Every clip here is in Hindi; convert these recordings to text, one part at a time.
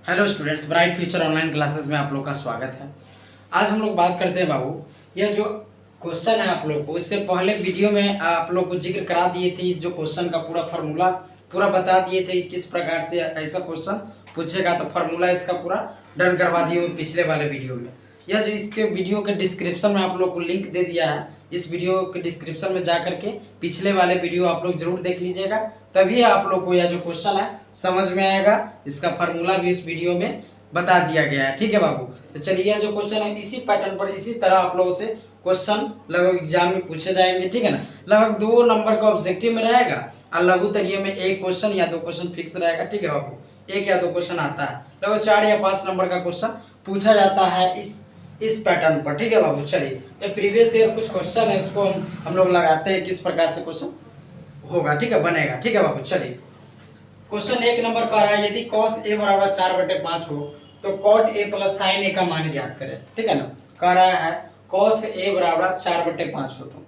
Hello students, bright future online classes में आप लोग का स्वागत है। आज हम लोग बात करते हैं बाबू, यह जो क्वेश्चन है आप लोग को, इससे पहले वीडियो में आप लोग को जिक्र करा दिए थे। इस जो क्वेश्चन का पूरा फार्मूला पूरा बता दिए थे किस प्रकार से ऐसा क्वेश्चन पूछेगा, तो फार्मूला इसका पूरा डन करवा दिए पिछले वाले वीडियो में। यह जो इसके वीडियो के डिस्क्रिप्शन में आप लोग को लिंक दे दिया है, इस वीडियो के डिस्क्रिप्शन में जा करके पिछले वाले वीडियो आप लोग जरूर देख लीजिएगा, तभी आप लोग को यह जो क्वेश्चन है समझ में आएगा। इसका फार्मूला भी इस वीडियो में बता दिया गया है, ठीक है बाबू। तो चलिए, यह जो क्वेश्चन है इसी पैटर्न पर इसी तरह आप लोगों से क्वेश्चन लगभग एग्जाम में पूछे जाएंगे, ठीक है ना। लगभग 2 नंबर का ऑब्जेक्टिव में रहेगा और लघु तरीय में 1 क्वेश्चन या 2 क्वेश्चन फिक्स रहेगा, ठीक है बाबू। 1 या 2 क्वेश्चन आता है, लगभग 4 या 5 नंबर का क्वेश्चन पूछा जाता है इस पैटर्न पर, ठीक है बाबू। चलिए, ये प्रीवियस ईयर कुछ क्वेश्चन है, इसको हम लोग लगाते हैं किस प्रकार से क्वेश्चन होगा, ठीक है, बनेगा, ठीक है बाबू। चलिए, क्वेश्चन 1 नंबर पर है, यदि cos a बराबर 4/5 हो तो cot a plus sin a का मान ज्ञात करें, ठीक है ना। कह रहा है cos a बराबर 4/5 हो, तो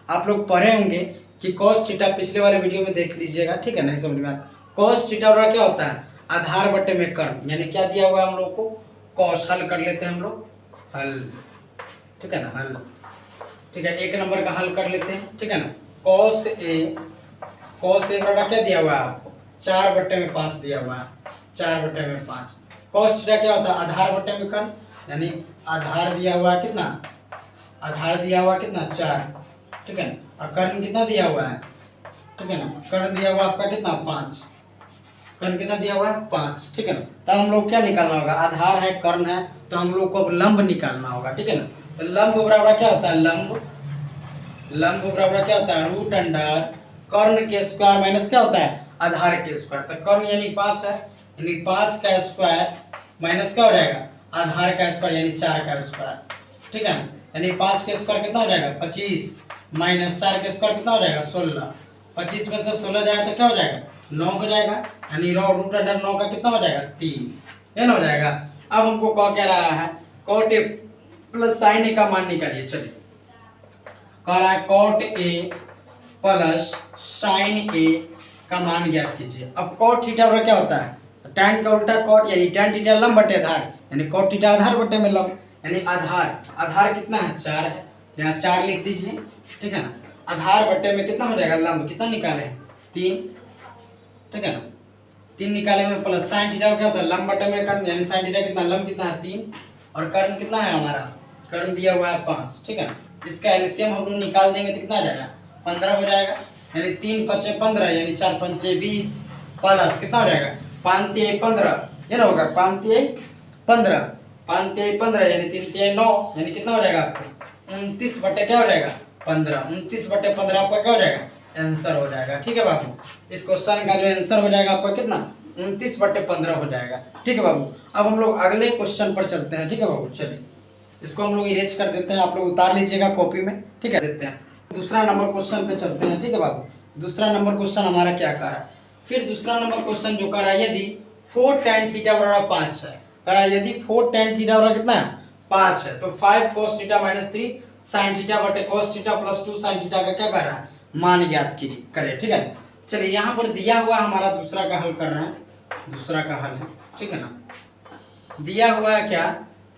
आप लोग पढ़े होंगे कि cos थीटा पिछले वाले वीडियो में देख लीजिएगा, ठीक है, नहीं समझ में आता। cos थीटा बराबर क्या होता है, आधार बटे में कर्म, यानी क्या दिया हुआ है हम लोग को, cos। हल कर लेते हैं हम लोग, हल, ठीक है ना, हल, ठीक है। 1 नंबर का हल कर लेते हैं, ठीक है ना। cos a बराबर क्या दिया हुआ है आपको, 4/5 दिया हुआ है, 4/5। cos थीटा क्या होता है, आधार बटे में कर्म, यानी आधार दिया हुआ है कितना, आधार दिया हुआ कितना 4, ठीक है ना। और कर्म कितना दिया हुआ है, ठीक है ना, कर्म दिया हुआ आपका कितना 5, कर्म कितना दिया हुआ है 5, ठीक है ना। तब हम लोग क्या निकालना होगा, आधार है कर्ण है, तो हम लोग को अब लंब निकालना होगा, ठीक है ना। तो लंब बराबर क्या होता है, लंब बराबर क्या होता है, रूट अंडर कर्ण के स्क्वायर माइनस क्या होता है, आधार के स्क्वायर। तो कर्ण यानी 5 है, यानी 5 का स्क्वायर माइनस क्या हो जाएगा, आधार का स्क्वायर यानी 4 का स्क्वायर, ठीक है ना। यानी 5 के स्क्वायर कितना हो जाएगा 25, माइनस 4 के स्क्वायर कितना हो जाएगा 16। 25 में से 16 जाएगा तो क्या हो जाएगा 9 हो जाएगा, यानी रूट अंडर 9 का कितना हो जाएगा 3, ये ना हो जाएगा। अब हमको क्या कह रहा है, cot a plus sin a का मान निकालिए। चलिए, कह रहा है cot a plus sin a का मान ज्ञात कीजिए। अब cot थीटा बराबर क्या होता है, tan का उल्टा cot, यानी tan थीटा लंब बटे आधार, यानी cot थीटा आधार बटे में लंब, यानी आधार कितना है 4 है, यहाँ 4 लिख दीजिए, ठीक है ना। आधार बटे में कितना हो जाएगा, लंब कितना निकाले 3, ठीक है ना, 3 निकाले में प्लस sin थीटा क्या होता है, लंब बटे में कर्ण, यानी sin थीटा कितना, लंब कितना है 3, और कर्ण कितना है हमारा, कर्ण दिया हुआ है 5, ठीक है ना। इसका एलसीएम हम लोग निकाल देंगे तो कितना आ जाएगा 15 हो जाएगा, यानी 3 × 5 = 15, यानी 4 × 5 = 20, प्लस कितना हो जाएगा 5 × 3 = 15, ये ना होगा 5 × 3 = 15, 5 × 3 = 15, यानी 3 × 3 = 9, यानी कितना हो जाएगा आपको 29 बटे क्या हो जाएगा 15, 29 बटे 15 आपका क्या हो जाएगा आंसर हो जाएगा, ठीक है बाबू। इस क्वेश्चन का जो आंसर हो जाएगा आपका कितना 29 बटे 15 हो जाएगा, ठीक है बाबू। अब हम लोग अगले क्वेश्चन पर चलते हैं, ठीक है बाबू। चलिए, इसको हम लोग इरेज कर देते हैं, आप लोग उतार लीजिएगा कॉपी में, ठीक है, देते हैं। दूसरा नंबर क्वेश्चन पे चलते हैं, ठीक है बाबू। दूसरा नंबर क्वेश्चन हमारा क्या कर रहा है, फिर दूसरा नंबर क्वेश्चन जो कर रहा है, यदि 4 tan थीटा बराबर 5 है, कर रहा है यदि 4 tan थीटा बराबर कितना है 5 है, तो 5 cos थीटा - 3 sin थीटा बटे cos theta plus 2 sin theta का क्या कर रहा है, मान ज्ञात करें, ठीक है। चलिए, यहाँ पर दिया हुआ हमारा दूसरा का हल कर रहे हैं, दूसरा का हल है, ठीक है ना। दिया हुआ है क्या,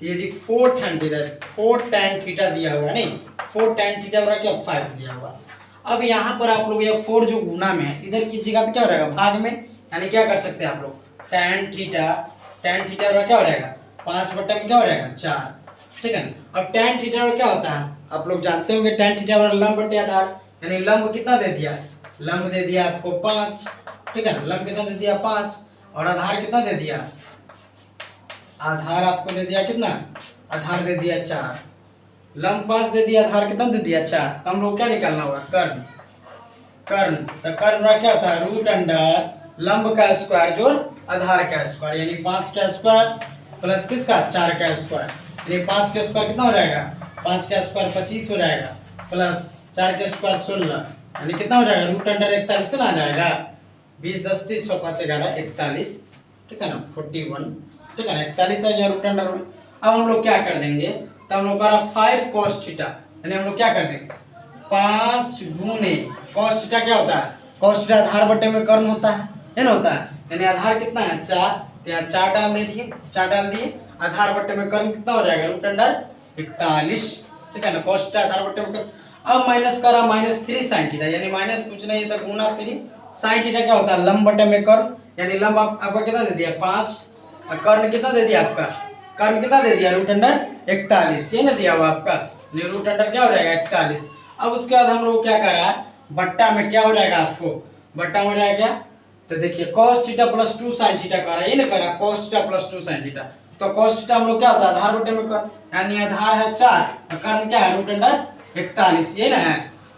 यदि 4 tan थीटा दिया हुआ है, नहीं 4 tan थीटा बराबर क्या 5 दिया हुआ। अब यहाँ पर आप लोग ये 4 जो गुना में है इधर कीजिएगा तो क्या हो जाएगा भाग में, यानी क्या कर सकते हैं आप लोग tan थीटा बराबर क्या हो जाएगा 5 बटे में क्या हो जाएगा 4, ठीक है ना। अब tan थीटा बराबर क्या होता है आप लोग जानते होंगे, tan थीटा बराबर लंब बटे आधार, यानी लंब कितना दे दिया, लंब दे दिया आपको 5, ठीक है ना, लंब कितना दे दिया 5, और आधार कितना दे दिया, आधार आपको दे दिया कितना, आधार दे दिया 4, लंब 5 दे दिया, आधार कितना दे दिया 4। हम लोग क्या निकालना होगा कर्ण, तो कर्ण क्या होता है रूट अंडर लंब का स्क्वायर जोड़ आधार का स्क्वायर, यानी 5 का स्क्वायर प्लस किसका 4 का स्क्वायर, यानी 5 का स्क्वायर कितना हो जाएगा 5 का स्क्वायर 25 हो जाएगा, प्लस 4 का स्क्वायर 16, यानी कितना हो जाएगा रूट अंडर 41 से ना आ जाएगा, 20 10 30 5 11 41, ठीक है ना 41, ठीक है ना 41 है रूट अंडर में। अब हम लोग क्या कर देंगे, तो हम लोग का 5 cos थीटा, यानी हम लोग क्या कर देंगे 5 गुने cos थीटा क्या होता है, cos थीटा आधार बटे में कर्ण होता है ना, होता है, यानी आधार कितना है 4, तो यहाँ 4 डाल दीजिए, 4 डाल दिए। आधार बट्टे में कर्म कितना हो जाएगा √41, ठीक है ना। cos थीटा आधार बट्टे में कर्म, अब माइनस करा -3 sin थीटा, यानी माइनस कुछ नहीं है तो गुना 3 sin थीटा क्या होता है लंब बट्टे में कर्म, यानी लंब आपका कितना दे दिया 5, और कर्ण कितना दे दिया आपका, कर्ण कितना दे दिया √41, ये ना दिया हुआ आपका, √√ क्या हो जाएगा 41। अब उसके बाद हम लोग क्या कर रहा है बट्टा में क्या हो जाएगा आपको, बट्टा में हो जाएगा क्या, तो देखिए cos theta plus 2 sin theta कर रहा है, ये ना कर रहा cos theta plus 2 sin theta, तो cos थीटा हम लोग क्या होता है आधार बटे में कर, यानी आधार है 4 और कर्ण क्या है √41, ये ना है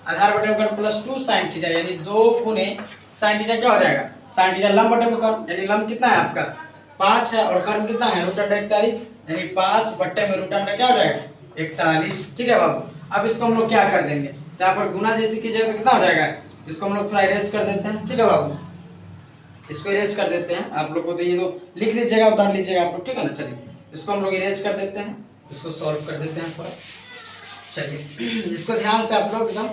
आधार बटे में कर प्लस 2 sin थीटा, यानी 2 गुने sin थीटा क्या हो जाएगा sin थीटा लंब बटे में कर, यानी लंब कितना है आपका 5 है और कर्ण कितना है √41, यानी 5 बट्टे में √√ क्या हो जाएगा 41, ठीक है बाबू। अब इसको हम लोग क्या कर देंगे, तो यहाँ पर गुना जैसे कीजिएगा तो कितना हो जाएगा, इसको हम लोग थोड़ा इरेज कर देते हैं, ठीक है बाबू, इसको इरेज कर देते हैं। आप लोग को तो ये तो लिख लीजिएगा, उतार लीजिएगा आप लोग, ठीक है ना। चलिए इसको हम लोग इरेज कर देते हैं, इसको सॉल्व कर देते हैं थोड़ा। चलिए इसको ध्यान से आप लोग एकदम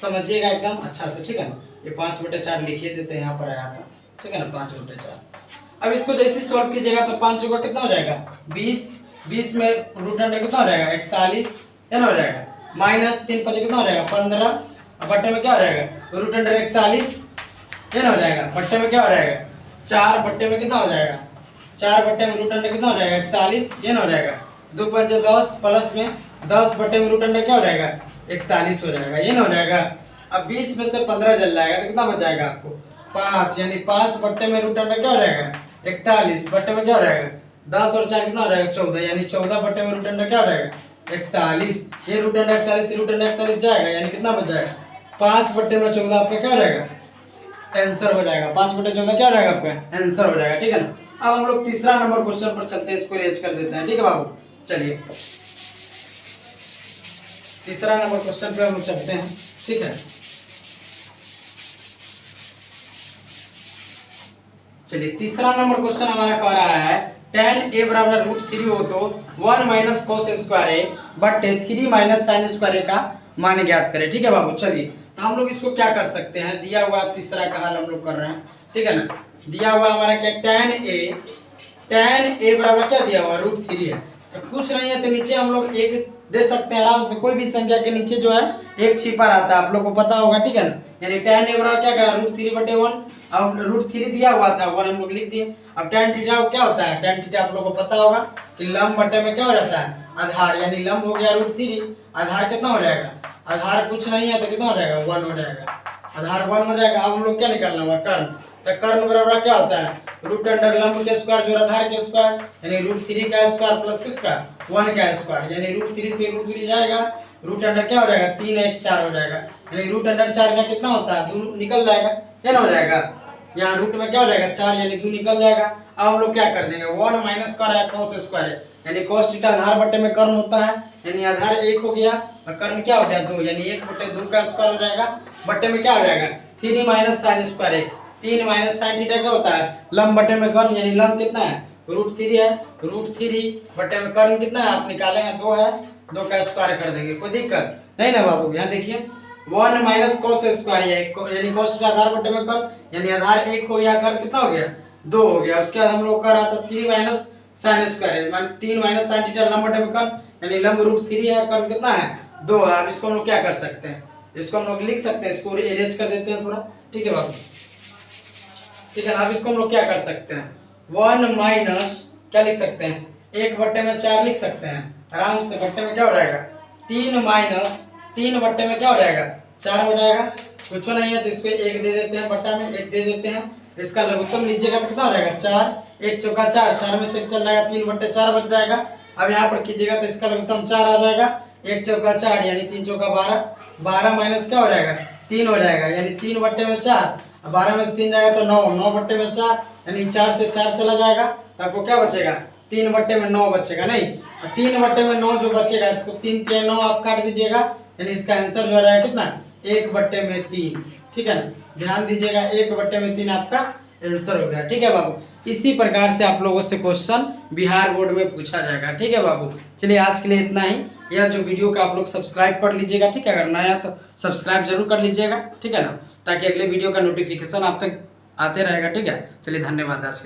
समझिएगा एकदम अच्छा से, ठीक है ना। ये 5/4 लिखिए देते हैं, यहाँ पर आया था, ठीक है ना 5/4। अब इसको जैसे सॉल्व कीजिएगा तो 5 चौका कितना हो जाएगा 20, 20 में √√ कितना हो जाएगा 41, है ना हो जाएगा, माइनस 3 5 कितना हो जाएगा 15, और बट्टे में क्या हो जाएगा √√ 41, ये ना हो जाएगा, बट्टे में क्या हो जाएगा 4, बट्टे में कितना हो जाएगा 4 बट्टे में √√ कितना हो जाएगा 41, ये ना हो जाएगा, 2 5 10 प्लस में 10 बट्टे में √√ क्या हो जाएगा 41 हो जाएगा, ये ना हो जाएगा। अब 20 में से 15 जल जाएगा तो कितना बच जाएगा आपको 5, यानी 5 बट्टे में √√ क्या हो जाएगा 41, बट्टे में क्या हो जाएगा 10 और 4 कितना हो जाएगा 14, यानी 14 बट्टे में √√ क्या हो जाएगा 41, ये √√ 41 से √√ 41 जाएगा, यानी कितना बच जाएगा 5 बट्टे में 14 आपका क्या हो जाएगा आंसर हो जाएगा, 5/14 क्या हो जाएगा आपका आंसर हो जाएगा, ठीक है ना। अब हम लोग तीसरा नंबर क्वेश्चन पर चलते हैं, इसको इरेज कर देते हैं, ठीक है बाबू। चलिए तीसरा नंबर क्वेश्चन पे हम लोग चलते हैं, ठीक है। चलिए तीसरा नंबर क्वेश्चन हमारा कह रहा है tan a बराबर √3 हो तो 1 - cos स्क्वायर a बट्टे 3 - sin स्क्वायर a का मान ज्ञात करें, ठीक है बाबू। चलिए तो हम लोग इसको क्या कर सकते हैं, दिया हुआ तीसरा का हल हम लोग कर रहे हैं, ठीक है ना। दिया हुआ हमारा क्या tan a बराबर क्या दिया हुआ √3 है, तो कुछ नहीं है तो नीचे हम लोग एक दे सकते हैं आराम से, कोई भी संख्या के नीचे जो है एक छिपा रहता है, आप लोग को पता होगा, ठीक है ना। यानी tan a बराबर क्या करा √3/1, अब √3 दिया हुआ था 1 हम लोग लिख दिए। अब tan थीटा क्या होता है, tan थीटा आप लोग को पता होगा कि लंब बटे में क्या हो जाता है आधार, यानी लंब हो गया √3, आधार कितना हो जाएगा, आधार कुछ नहीं है तो कितना हो जाएगा 1 हो जाएगा, आधार 1 हो जाएगा। अब हम लोग क्या निकालना होगा कर्ण, तो कर्ण बराबर क्या होता है √√ लंब के स्क्वायर जोड़ आधार के स्क्वायर, यानी √3 का स्क्वायर प्लस किसका 1 का स्क्वायर, यानी √3 से √3 जाएगा, √√ क्या हो जाएगा 3 1 4 हो जाएगा, यानी √√ 4 का कितना होता है 2 निकल जाएगा, क्या ना हो जाएगा, यहाँ रूट में क्या हो जाएगा 4, यानी 2 निकल जाएगा। अब हम लोग क्या कर देंगे 1 माइनस कर है cos स्क्वायर, यानी cos थीटा आधार बटे में कर्ण होता है, यानी आधार 1 हो गया और कर्ण क्या हो गया 2, यानी 1/2 का स्क्वायर हो जाएगा, बटे में क्या हो जाएगा 3 - sin स्क्वायर है, 3 - sin थीटा क्या होता है लंब बटे में कर्ण, यानी लंब कितना है √3 है, √3 बटे में कर्ण कितना है आप निकाले हैं 2 है, 2 का स्क्वायर कर देंगे, कोई दिक्कत नहीं ना बाबू। यहाँ देखिए 1 - cos स्क्वायर है, यानी cos थीटा आधार बटे में कर्ण, यानी आधार 1 हो गया, कर्ण कितना हो गया 2 हो गया। उसके बाद हम लोग कर रहा था 3 - sin स्क्वायर है, माने 3 - sin थीटा लंब बटे में कर्ण, यानी लंब √3 है, कर्ण कितना है 2 है। अब इसको हम लोग क्या कर सकते हैं, इसको हम लोग लिख सकते हैं, इसको इरेज कर देते हैं थोड़ा, ठीक है बाबू, ठीक है। अब इसको हम लोग क्या कर सकते हैं 1 माइनस क्या लिख सकते हैं 1/4 लिख सकते हैं आराम से, बट्टे में क्या हो जाएगा 3 बट्टे में क्या हो जाएगा 4 हो जाएगा, कुछ नहीं है तो इसको 1 दे देते हैं, बट्टा में 1 दे देते हैं, इसका लघुत्तम लीजिएगा तो कितना हो जाएगा 4, 1 चौका 4, 4 में से चल जाएगा 3/4 बच जाएगा। अब यहाँ पर कीजिएगा तो इसका लघुत्तम 4 आ जाएगा, 1 चौका 4 यानी 3 चौका 12, 12 माइनस क्या हो जाएगा 3 हो जाएगा, यानी 3/4, 12 में से 3 जाएगा तो 9, 9/4 यानी 4 से 4 चला जाएगा, तो आपको क्या बचेगा 3/9 बचेगा, नहीं 3/9 जो बचेगा इसको 3 3 9 आप काट दीजिएगा, यानी इसका आंसर जो आ रहा है कितना 1/3, ठीक है ना। ध्यान दीजिएगा 1/3 आपका आंसर हो गया, ठीक है बाबू। इसी प्रकार से आप लोगों से क्वेश्चन बिहार बोर्ड में पूछा जाएगा, ठीक है बाबू। चलिए आज के लिए इतना ही, यह जो वीडियो का आप लोग सब्सक्राइब कर लीजिएगा, ठीक है, अगर नया तो सब्सक्राइब जरूर कर लीजिएगा, ठीक है ना, ताकि अगले वीडियो का नोटिफिकेशन आप तक आते रहेगा। ठीक है, चलिए धन्यवाद आज के